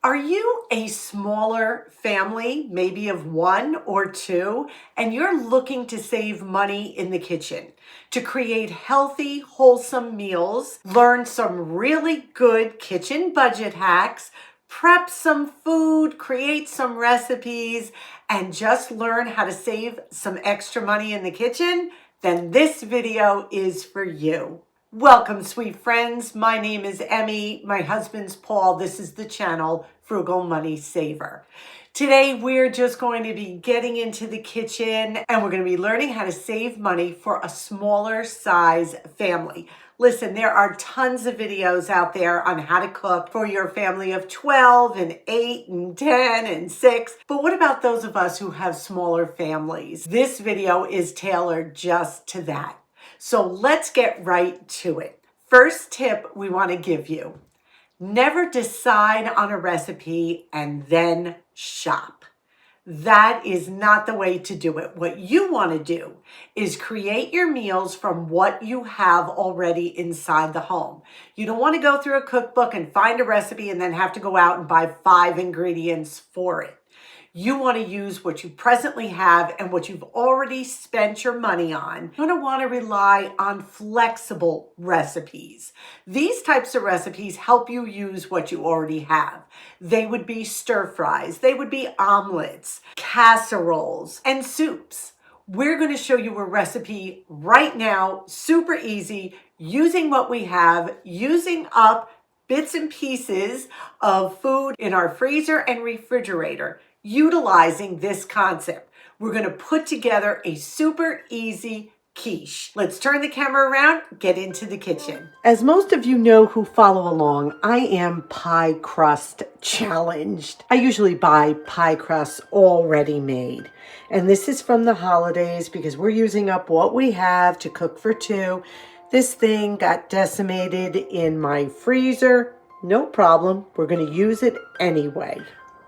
Are you a smaller family, maybe of one or two, and you're looking to save money in the kitchen to create healthy, wholesome meals, learn some really good kitchen budget hacks, prep some food, create some recipes, and just learn how to save some extra money in the kitchen? Then this video is for you. Welcome, sweet friends. My name is Emmy. My husband's Paul. This is the channel Frugal Money Saver. Today, we're just going to be getting into the kitchen and we're going to be learning how to save money for a smaller size family. Listen, there are tons of videos out there on how to cook for your family of 12 and 8 and 10 and 6. But what about those of us who have smaller families? This video is tailored just to that. So let's get right to it. First tip we want to give you: never decide on a recipe and then shop. That is not the way to do it. What you want to do is create your meals from what you have already inside the home. You don't want to go through a cookbook and find a recipe and then have to go out and buy 5 ingredients for it. You want to use what you presently have and what you've already spent your money on. You're going to want to rely on flexible recipes. These types of recipes help you use what you already have. They would be stir fries, they would be omelets, casseroles, and soups. We're going to show you a recipe right now, super easy, using what we have, using up bits and pieces of food in our freezer and refrigerator. Utilizing this concept, we're going to put together a super easy quiche. Let's turn the camera around, get into the kitchen. As most of you know who follow along, I am pie crust challenged. I usually buy pie crusts already made. And this is from the holidays because we're using up what we have to cook for 2. This thing got decimated in my freezer. No problem. We're going to use it anyway.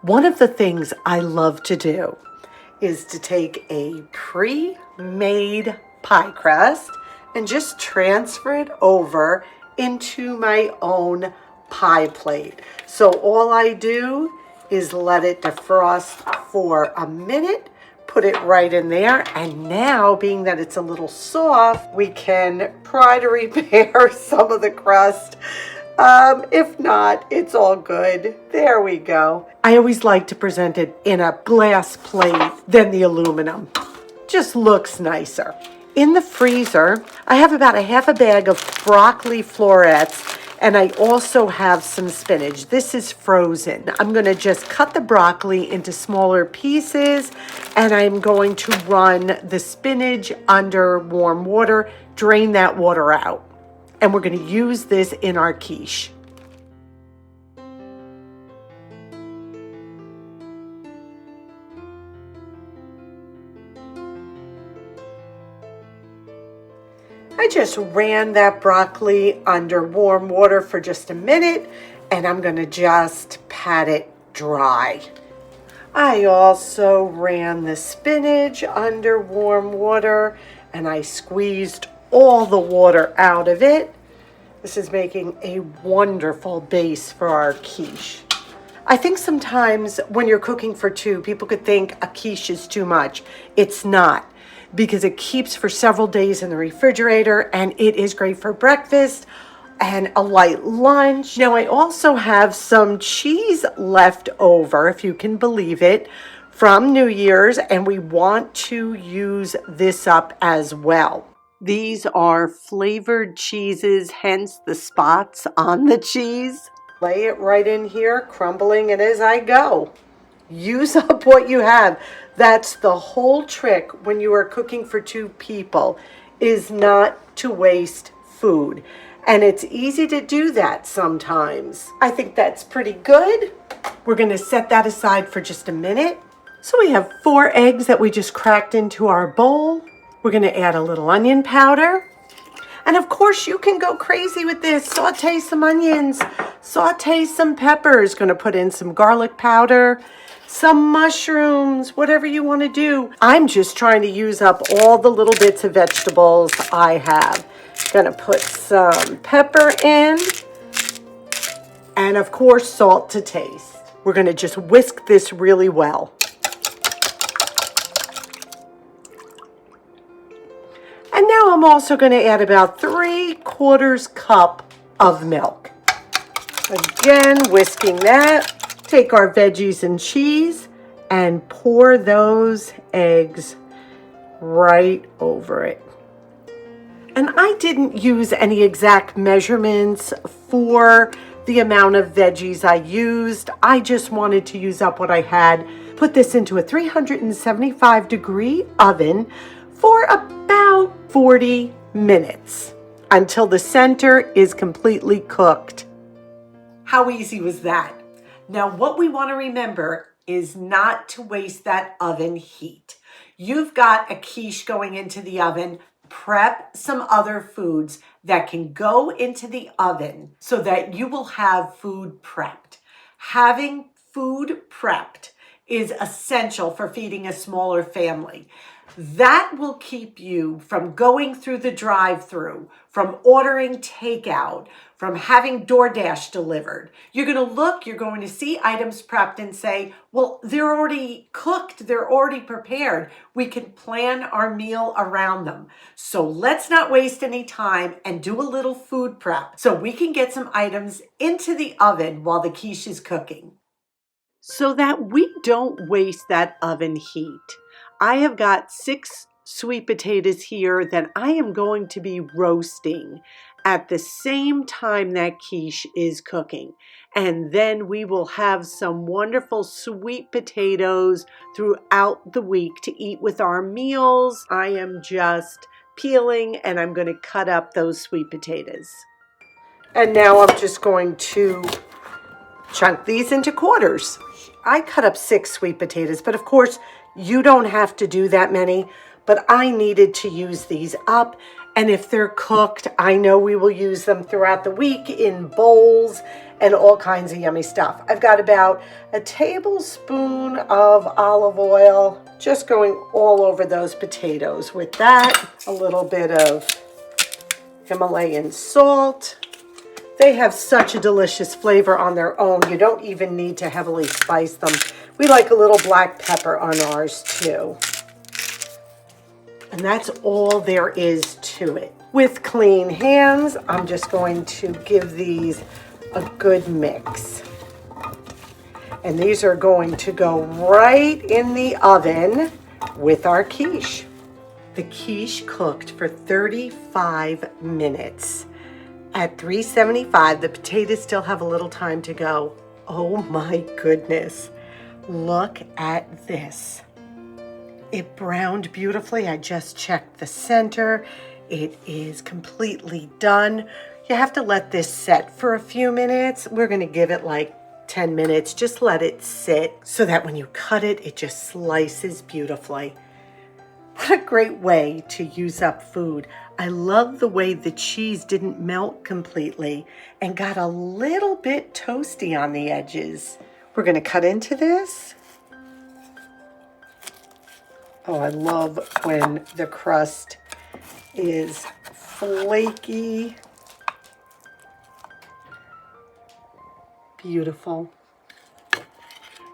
One of the things I love to do is to take a pre-made pie crust and just transfer it over into my own pie plate. So all I do is let it defrost for a minute, put it right in there, and now, being that it's a little soft, we can try to repair some of the crust. If not, it's all good. There we go. I always like to present it in a glass plate than the aluminum. Just looks nicer. In the freezer, I have about a half a bag of broccoli florets, and I also have some spinach. This is frozen. I'm going to just cut the broccoli into smaller pieces, and I'm going to run the spinach under warm water, drain that water out. And we're going to use this in our quiche. I just ran that broccoli under warm water for just a minute, and I'm going to just pat it dry. I also ran the spinach under warm water, and I squeezed all the water out of it. This is making a wonderful base for our quiche. I think sometimes when you're cooking for 2, people could think a quiche is too much. It's not, because it keeps for several days in the refrigerator and it is great for breakfast and a light lunch. Now, I also have some cheese left over, if you can believe it, from New Year's, and we want to use this up as well. These are flavored cheeses, hence the spots on the cheese. Lay it right in here, crumbling it as I go. Use up what you have. That's the whole trick when you are cooking for 2 people, is not to waste food. And it's easy to do that sometimes. I think that's pretty good. We're going to set that aside for just a minute. So we have 4 eggs that we just cracked into our bowl. We're going to add a little onion powder. And of course, you can go crazy with this. Saute some onions, saute some peppers. Going to put in some garlic powder, some mushrooms, whatever you want to do. I'm just trying to use up all the little bits of vegetables I have. Going to put some pepper in, and of course, salt to taste. We're going to just whisk this really well. And now I'm also going to add about 3/4 cup of milk. Again, whisking that. Take our veggies and cheese and pour those eggs right over it. And I didn't use any exact measurements for the amount of veggies I used. I just wanted to use up what I had. Put this into a 375-degree oven for about 40 minutes until the center is completely cooked. How easy was that? Now, what we want to remember is not to waste that oven heat. You've got a quiche going into the oven. Prep some other foods that can go into the oven so that you will have food prepped. Having food prepped is essential for feeding a smaller family. That will keep you from going through the drive-through, from ordering takeout, from having DoorDash delivered. You're going to look, you're going to see items prepped and say, well, they're already cooked, they're already prepared. We can plan our meal around them. So let's not waste any time and do a little food prep so we can get some items into the oven while the quiche is cooking. So that we don't waste that oven heat, I have got 6 sweet potatoes here that I am going to be roasting at the same time that quiche is cooking. And then we will have some wonderful sweet potatoes throughout the week to eat with our meals. I am just peeling and I'm going to cut up those sweet potatoes. And now I'm just going to chunk these into quarters. I cut up 6 sweet potatoes, but of course you don't have to do that many, but I needed to use these up. And if they're cooked, I know we will use them throughout the week in bowls and all kinds of yummy stuff. I've got about a tablespoon of olive oil just going all over those potatoes. With that, a little bit of Himalayan salt. They have such a delicious flavor on their own. You don't even need to heavily spice them. We like a little black pepper on ours too. And that's all there is to it. With clean hands, I'm just going to give these a good mix. And these are going to go right in the oven with our quiche. The quiche cooked for 35 minutes. At 375, the potatoes still have a little time to go. Oh my goodness. Look at this. It browned beautifully. I just checked the center. It is completely done. You have to let this set for a few minutes. We're going to give it like 10 minutes. Just let it sit so that when you cut it, it just slices beautifully. What a great way to use up food. I love the way the cheese didn't melt completely and got a little bit toasty on the edges. We're going to cut into this. Oh, I love when the crust is flaky. Beautiful.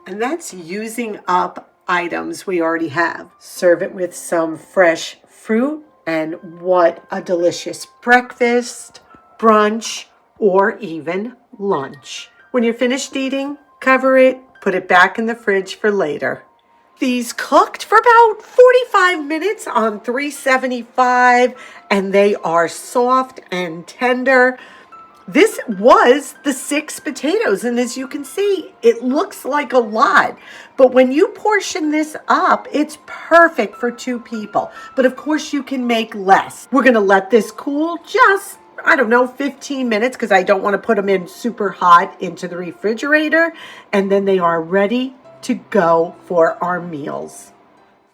And that's using up items we already have. Serve it with some fresh fruit, and what a delicious breakfast, brunch, or even lunch. When you're finished eating, cover it, put it back in the fridge for later. These cooked for about 45 minutes on 375, and they are soft and tender. This was the 6 potatoes, and as you can see, it looks like a lot. But when you portion this up, it's perfect for 2 people. But of course, you can make less. We're going to let this cool just, 15 minutes, because I don't want to put them in super hot into the refrigerator. And then they are ready to go for our meals.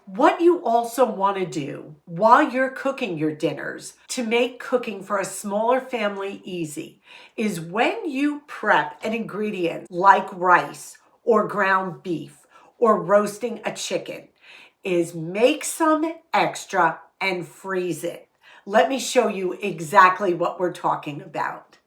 What you also want to do while you're cooking your dinners to make cooking for a smaller family easy is when you prep an ingredient like rice or ground beef or roasting a chicken, is make some extra and freeze it. Let me show you exactly what we're talking about.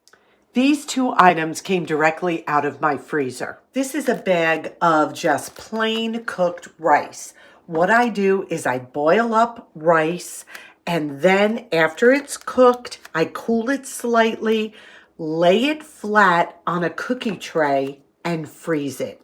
These two items came directly out of my freezer. This is a bag of just plain cooked rice. What I do is I boil up rice, and then after it's cooked, I cool it slightly, lay it flat on a cookie tray, and freeze it.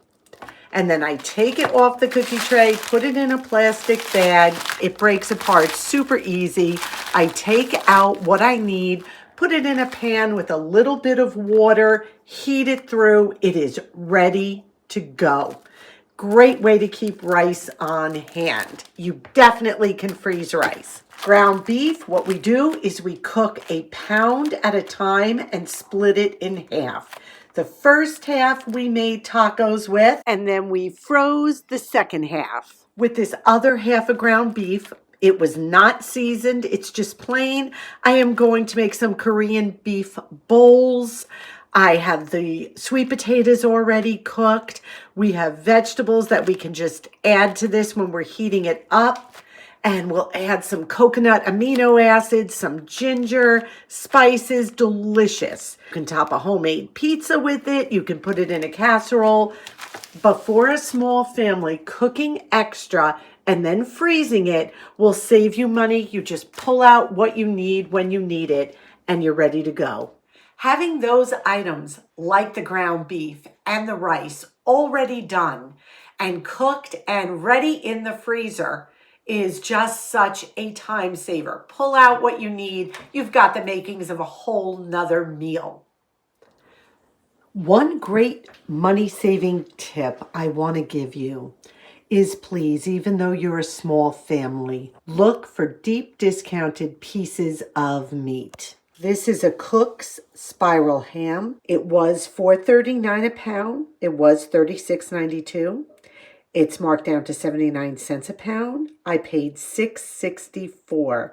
And then I take it off the cookie tray, put it in a plastic bag. It breaks apart super easy. I take out what I need, put it in a pan with a little bit of water, heat it through. It is ready to go. Great way to keep rice on hand. You definitely can freeze rice. Ground beef, what we do is we cook a pound at a time and split it in half. The first half we made tacos with, and then we froze the second half. With this other half of ground beef, it was not seasoned, it's just plain. I am going to make some Korean beef bowls. I have the sweet potatoes already cooked. We have vegetables that we can just add to this when we're heating it up. And we'll add some coconut amino acids, some ginger, spices, delicious. You can top a homemade pizza with it. You can put it in a casserole. But for a small family, cooking extra and then freezing it will save you money. You just pull out what you need when you need it, and you're ready to go. Having those items like the ground beef and the rice already done and cooked and ready in the freezer is just such a time saver. Pull out what you need. You've got the makings of a whole nother meal. One great money saving tip I want to give you is, please, even though you're a small family, look for deep discounted pieces of meat. This is a Cook's spiral ham. It was $4.39 a pound. It was $36.92. It's marked down to 79 cents a pound. I paid $6.64,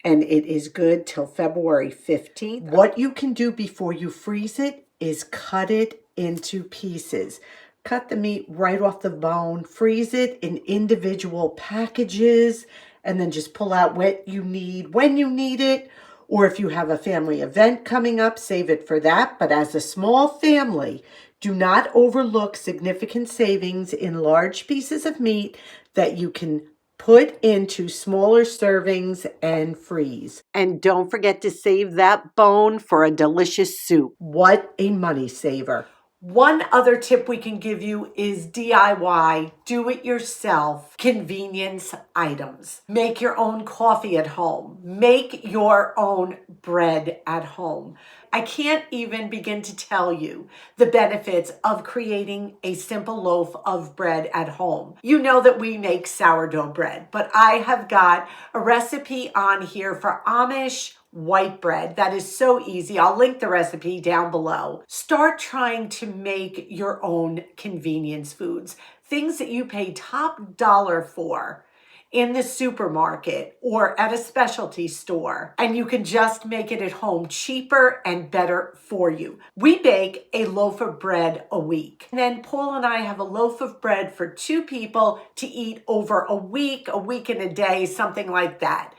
and it is good till February 15th. What you can do before you freeze it is cut it into pieces. Cut the meat right off the bone, freeze it in individual packages, and then just pull out what you need when you need it. Or if you have a family event coming up, save it for that. But as a small family, do not overlook significant savings in large pieces of meat that you can put into smaller servings and freeze. And don't forget to save that bone for a delicious soup. What a money saver. One other tip we can give you is DIY, do it yourself, convenience items. Make your own coffee at home. Make your own bread at home. I can't even begin to tell you the benefits of creating a simple loaf of bread at home. You know that we make sourdough bread, but I have got a recipe on here for Amish white bread that is so easy. I'll link the recipe down below. Start trying to make your own convenience foods, things that you pay top dollar for in the supermarket or at a specialty store, and you can just make it at home cheaper and better for you. We bake a loaf of bread a week. And then Paul and I have a loaf of bread for 2 people to eat over a week and a day, something like that.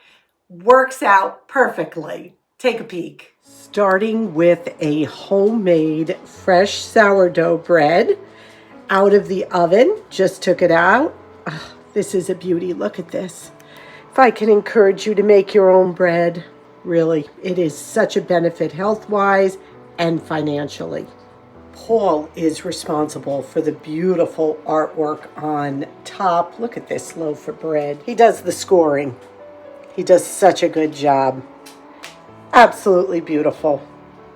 Works out perfectly. Take a peek. Starting with a homemade fresh sourdough bread out of the oven. Just took it out. Oh, this is a beauty. Look at this. If I can encourage you to make your own bread, really, it is such a benefit health-wise and financially. Paul is responsible for the beautiful artwork on top. Look at this loaf of bread. He does the scoring. He does such a good job. Absolutely beautiful.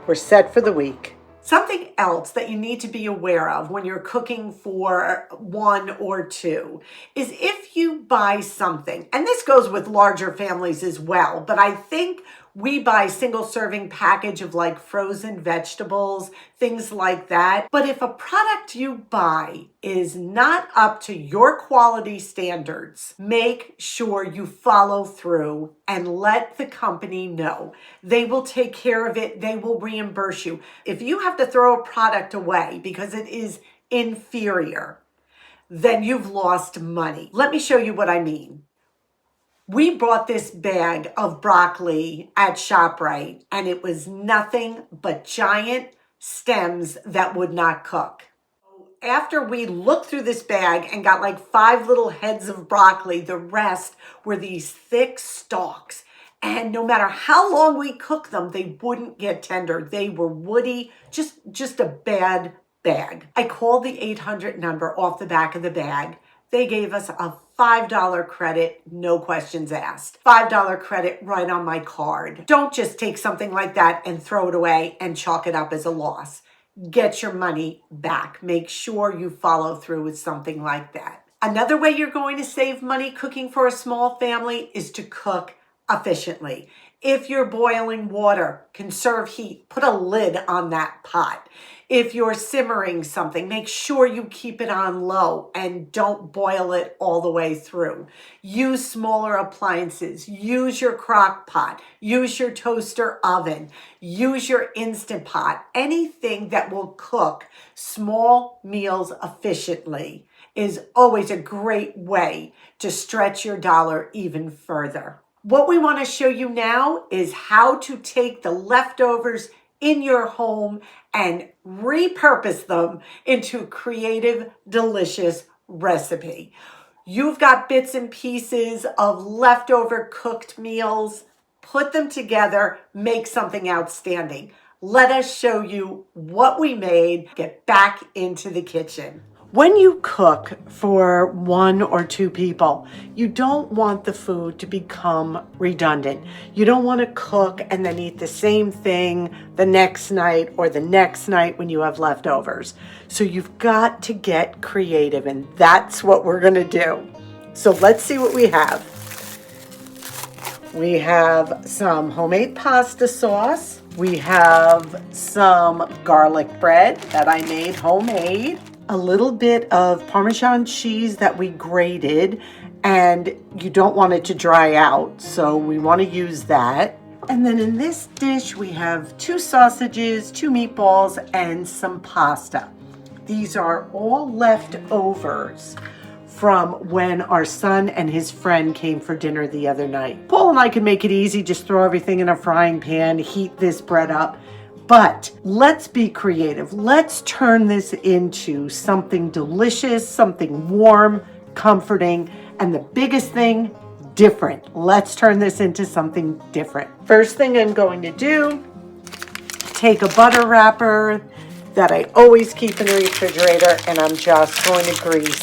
We're set for the week. Something else that you need to be aware of when you're cooking for 1 or 2 is if you buy something, and this goes with larger families as well, but I think we buy single serving package of like frozen vegetables, things like that. But if a product you buy is not up to your quality standards, make sure you follow through and let the company know. They will take care of it. They will reimburse you. If you have to throw a product away because it is inferior, then you've lost money. Let me show you what I mean. We bought this bag of broccoli at ShopRite, and it was nothing but giant stems that would not cook. After we looked through this bag and got like 5 little heads of broccoli, the rest were these thick stalks. And no matter how long we cooked them, they wouldn't get tender. They were woody, just a bad bag. I called the 800 number off the back of the bag. They gave us a $5 credit, no questions asked. $5 credit right on my card. Don't just take something like that and throw it away and chalk it up as a loss. Get your money back. Make sure you follow through with something like that. Another way you're going to save money cooking for a small family is to cook efficiently. If you're boiling water, conserve heat. Put a lid on that pot. If you're simmering something, make sure you keep it on low and don't boil it all the way through. Use smaller appliances. Use your crock pot. Use your toaster oven. Use your Instant Pot. Anything that will cook small meals efficiently is always a great way to stretch your dollar even further. What we want to show you now is how to take the leftovers in your home and repurpose them into a creative, delicious recipe. You've got bits and pieces of leftover cooked meals. Put them together, make something outstanding. Let us show you what we made. Get back into the kitchen. When you cook for 1 or 2 people, you don't want the food to become redundant. You don't want to cook and then eat the same thing the next night or the next night when you have leftovers. So you've got to get creative, and that's what we're going to do. So let's see what we have. We have some homemade pasta sauce. We have some garlic bread that I made homemade. A little bit of Parmesan cheese that we grated, and you don't want it to dry out, so we want to use that. And then in this dish, we have 2 sausages, 2 meatballs, and some pasta. These are all leftovers from when our son and his friend came for dinner the other night. Paul and I can make it easy, just throw everything in a frying pan, heat this bread up. But let's be creative. Let's turn this into something delicious, something warm, comforting, and the biggest thing, different. Let's turn this into something different. First thing I'm going to do, take a butter wrapper that I always keep in the refrigerator, and I'm just going to grease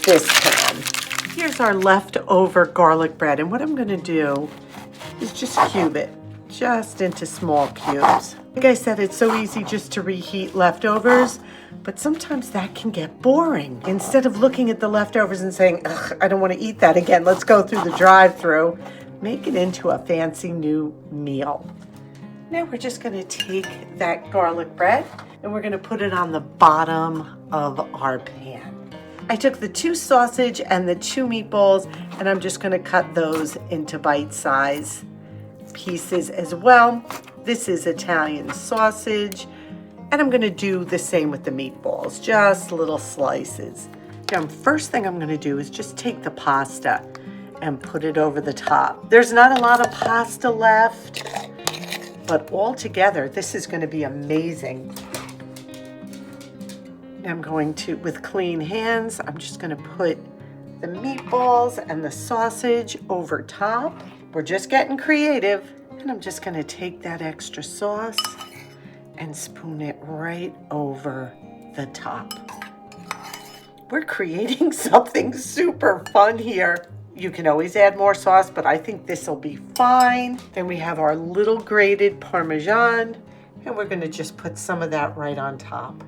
this pan. Here's our leftover garlic bread, and what I'm going to do is just cube it. Just into small cubes. Like I said, it's so easy just to reheat leftovers, but sometimes that can get boring. Instead of looking at the leftovers and saying, ugh, I don't want to eat that again, let's go through the drive-thru, make it into a fancy new meal. Now we're just going to take that garlic bread and we're going to put it on the bottom of our pan. I took the 2 sausage and the 2 meatballs, and I'm just going to cut those into bite-size pieces as well. This is Italian sausage, and I'm going to do the same with the meatballs, just little slices. Now, first thing I'm going to do is just take the pasta and put it over the top. There's not a lot of pasta left, but all together, this is going to be amazing. I'm going to, with clean hands, I'm just going to put the meatballs and the sausage over top. We're just getting creative, and I'm just going to take that extra sauce and spoon it right over the top. We're creating something super fun here. You can always add more sauce, but I think this will be fine. Then we have our little grated Parmesan, and we're going to just put some of that right on top.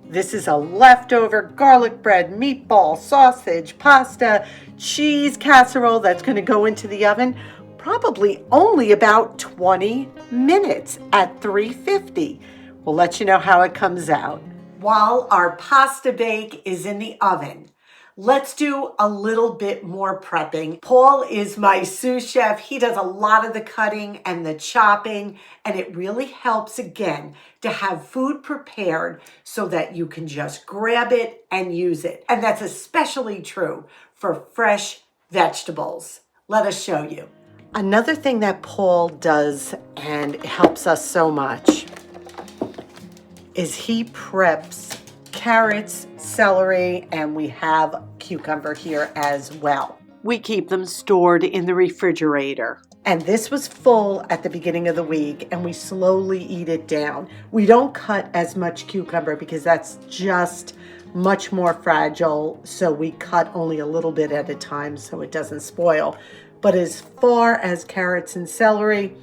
This is a leftover garlic bread, meatball, sausage, pasta, cheese casserole that's going to go into the oven probably only about 20 minutes at 350. We'll let you know how it comes out. While our pasta bake is in the oven, let's do a little bit more prepping. Paul is my sous chef. He does a lot of the cutting and the chopping, and it really helps, again, to have food prepared so that you can just grab it and use it. And that's especially true for fresh vegetables. Let us show you. Another thing that Paul does and it helps us so much is he preps carrots, celery, and we have cucumber here as well. We keep them stored in the refrigerator. And this was full at the beginning of the week, and we slowly eat it down. We don't cut as much cucumber because that's just much more fragile, so we cut only a little bit at a time so it doesn't spoil. But as far as carrots and celery,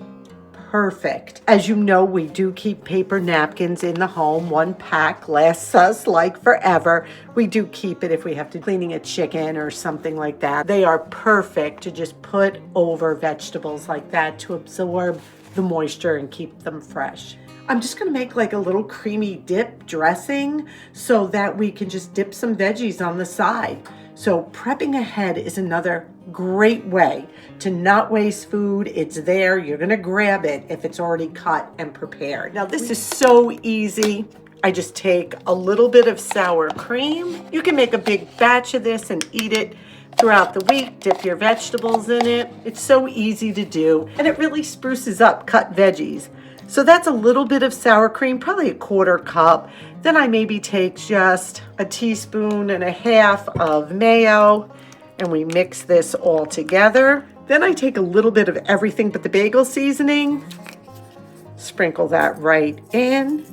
perfect. As you know, we do keep paper napkins in the home. 1 pack lasts us like forever. We do keep it if we have to cleaning a chicken or something like that. They are perfect to just put over vegetables like that to absorb the moisture and keep them fresh. I'm just gonna make like a little creamy dip dressing so that we can just dip some veggies on the side. So prepping ahead is another great way to not waste food. It's there, you're gonna grab it if it's already cut and prepared. Now this is so easy. I just take a little bit of sour cream. You can make a big batch of this and eat it throughout the week. Dip your vegetables in it. It's so easy to do, and it really spruces up cut veggies. So that's a little bit of sour cream, probably a 1/4 cup. Then I maybe take just a 1.5 teaspoons of mayo, and we mix this all together. Then I take a little bit of everything but the bagel seasoning, sprinkle that right in.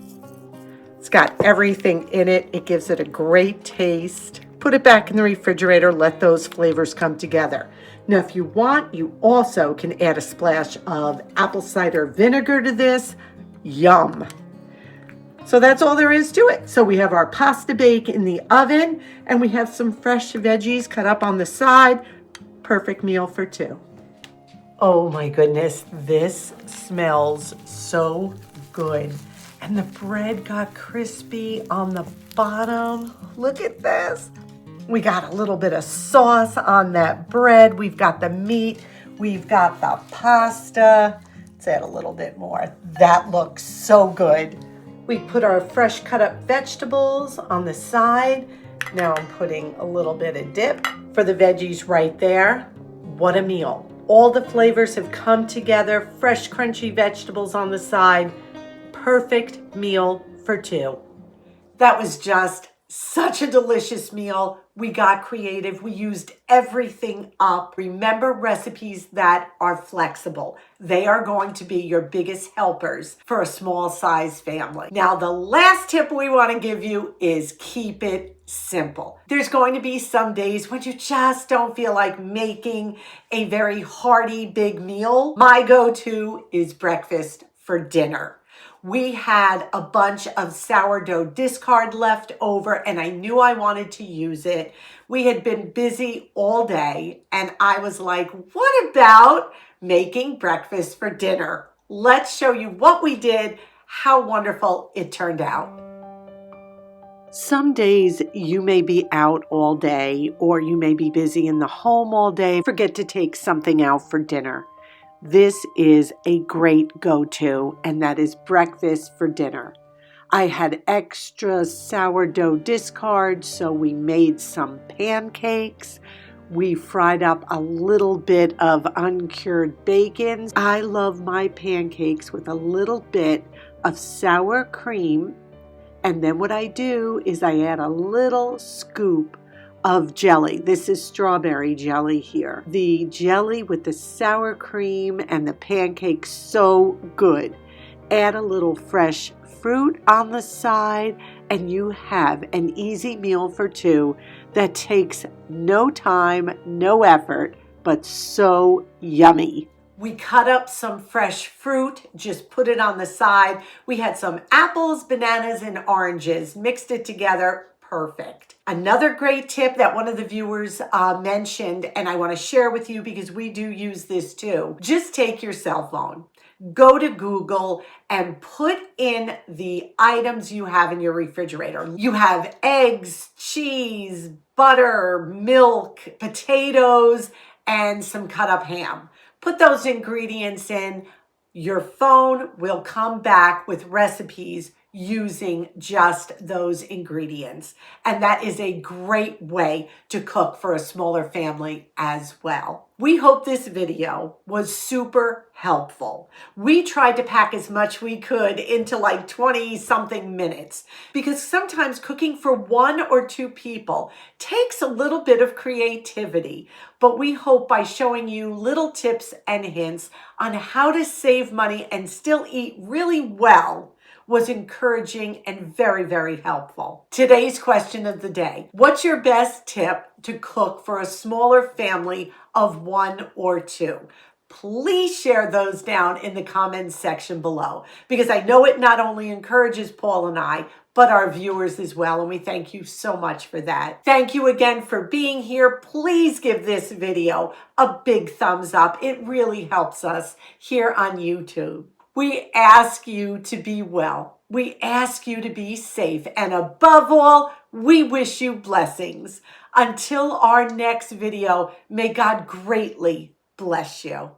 It's got everything in it. It gives it a great taste. Put it back in the refrigerator, let those flavors come together. Now, if you want, you also can add a splash of apple cider vinegar to this. Yum. So that's all there is to it. So we have our pasta bake in the oven, and we have some fresh veggies cut up on the side. Perfect meal for 2. Oh my goodness, this smells so good. And the bread got crispy on the bottom. Look at this. We got a little bit of sauce on that bread. We've got the meat. We've got the pasta. Let's add a little bit more. That looks so good. We put our fresh cut up vegetables on the side. Now I'm putting a little bit of dip for the veggies right there. What a meal. All the flavors have come together. Fresh, crunchy vegetables on the side. Perfect meal for 2. That was just such a delicious meal. We got creative. We used everything up. Remember, recipes that are flexible. They are going to be your biggest helpers for a small size family. Now, the last tip we want to give you is keep it simple. There's going to be some days when you just don't feel like making a very hearty big meal. My go-to is breakfast for dinner. We had a bunch of sourdough discard left over, and I knew I wanted to use it. We had been busy all day, and I was like, what about making breakfast for dinner? Let's show you what we did, how wonderful it turned out. Some days you may be out all day, or you may be busy in the home all day. Forget to take something out for dinner. This is a great go-to, and that is breakfast for dinner. I had extra sourdough discard, so we made some pancakes. We fried up a little bit of uncured bacon. I love my pancakes with a little bit of sour cream, and then what I do is I add a little scoop of jelly. This is strawberry jelly here. The jelly with the sour cream and the pancakes, so good. Add a little fresh fruit on the side, and you have an easy meal for 2 that takes no time, no effort, but so yummy. We cut up some fresh fruit, just put it on the side. We had some apples, bananas, and oranges, mixed it together. Perfect. Another great tip that one of the viewers mentioned, and I want to share with you because we do use this too. Just take your cell phone, go to Google, and put in the items you have in your refrigerator. You have eggs, cheese, butter, milk, potatoes, and some cut up ham. Put those ingredients in. Your phone will come back with recipes using just those ingredients. And that is a great way to cook for a smaller family as well. We hope this video was super helpful. We tried to pack as much we could into like 20 something minutes because sometimes cooking for 1 or 2 people takes a little bit of creativity. But we hope by showing you little tips and hints on how to save money and still eat really well was encouraging and very, very helpful. Today's question of the day: what's your best tip to cook for a smaller family of 1 or 2? Please share those down in the comments section below, because I know it not only encourages Paul and I, but our viewers as well, and we thank you so much for that. Thank you again for being here. Please give this video a big thumbs up. It really helps us here on YouTube. We ask you to be well. We ask you to be safe. And above all, we wish you blessings. Until our next video, may God greatly bless you.